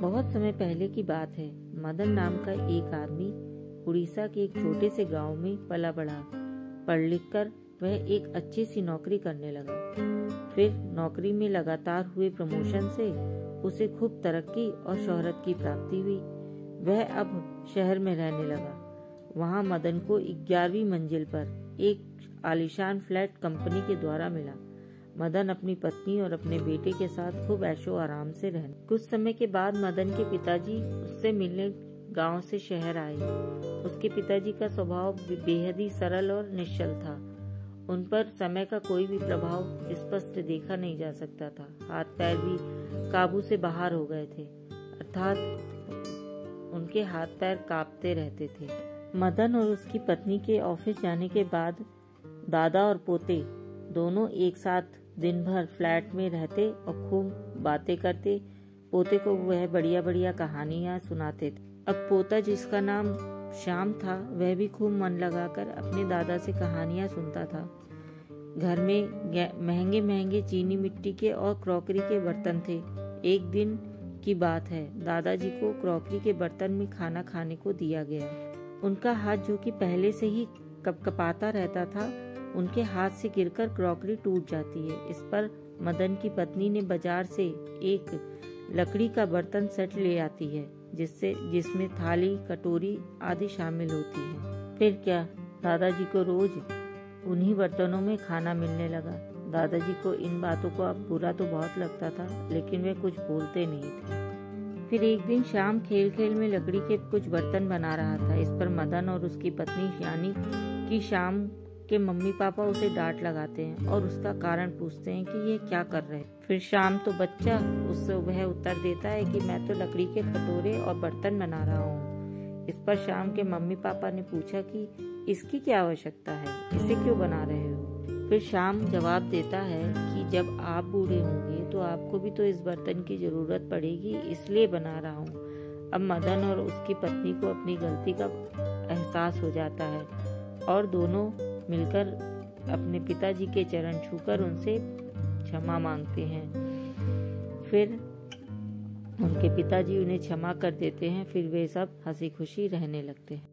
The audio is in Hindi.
बहुत समय पहले की बात है। मदन नाम का एक आदमी उड़ीसा के एक छोटे से गांव में पला बढ़ा। पढ़ लिख कर वह एक अच्छी सी नौकरी करने लगा। फिर नौकरी में लगातार हुए प्रमोशन से उसे खूब तरक्की और शोहरत की प्राप्ति हुई। वह अब शहर में रहने लगा। वहां मदन को 11वीं मंजिल पर एक आलीशान फ्लैट कंपनी के द्वारा मिला। मदन अपनी पत्नी और अपने बेटे के साथ खूब ऐशो आराम से रहने। कुछ समय के बाद मदन के पिताजी उससे मिलने गांव से शहर आए। उसके पिताजी का स्वभाव बेहद ही सरल और निश्चल था। उन पर समय का कोई भी प्रभाव स्पष्ट देखा नहीं जा सकता था। हाथ पैर भी काबू से बाहर हो गए थे, अर्थात उनके हाथ पैर कांपते रहते थे। मदन और उसकी पत्नी के ऑफिस जाने के बाद दादा और पोते दोनों एक साथ दिन भर फ्लैट में रहते और खूब बातें करते। पोते को वह बढ़िया बढ़िया कहानियां सुनाते थे। अब पोता, जिसका नाम श्याम था, वह भी खूब मन लगाकर अपने दादा से कहानियां सुनता था। घर में महंगे महंगे चीनी मिट्टी के और क्रॉकरी के बर्तन थे। एक दिन की बात है, दादाजी को क्रॉकरी के बर्तन में खाना खाने को दिया गया। उनका हाथ, जो कि पहले से ही कपकपाता रहता था, उनके हाथ से गिरकर क्रॉकरी टूट जाती है। इस पर मदन की पत्नी ने बाजार से एक लकड़ी का बर्तन सेट ले आती है, जिसमें थाली, कटोरी आदि शामिल होती है। फिर क्या, दादाजी को रोज उन्हीं बर्तनों में खाना मिलने लगा। दादाजी को इन बातों को अब बुरा तो बहुत लगता था, लेकिन वे कुछ बोलते नहीं थे। फिर एक दिन शाम खेल खेल में लकड़ी के कुछ बर्तन बना रहा था। इस पर मदन और उसकी पत्नी यानी कि शाम के मम्मी पापा उसे डांट लगाते हैं और उसका कारण पूछते हैं कि ये क्या कर रहे हैं। फिर शाम तो बच्चा, उससे वह उत्तर देता है कि मैं तो लकड़ी के कटोरे और बर्तन बना रहा हूँ। इस पर शाम के मम्मी पापा ने पूछा कि इसकी क्या आवश्यकता है, इसे क्यों बना रहे हो। फिर शाम जवाब देता है कि जब आप बूढ़े होंगे तो आपको भी तो इस बर्तन की जरूरत पड़ेगी, इसलिए बना रहा हूँ। अब मदन और उसकी पत्नी को अपनी गलती का एहसास हो जाता है और दोनों मिलकर अपने पिताजी के चरण छूकर उनसे क्षमा मांगते हैं। फिर उनके पिताजी उन्हें क्षमा कर देते हैं। फिर वे सब हंसी खुशी रहने लगते हैं।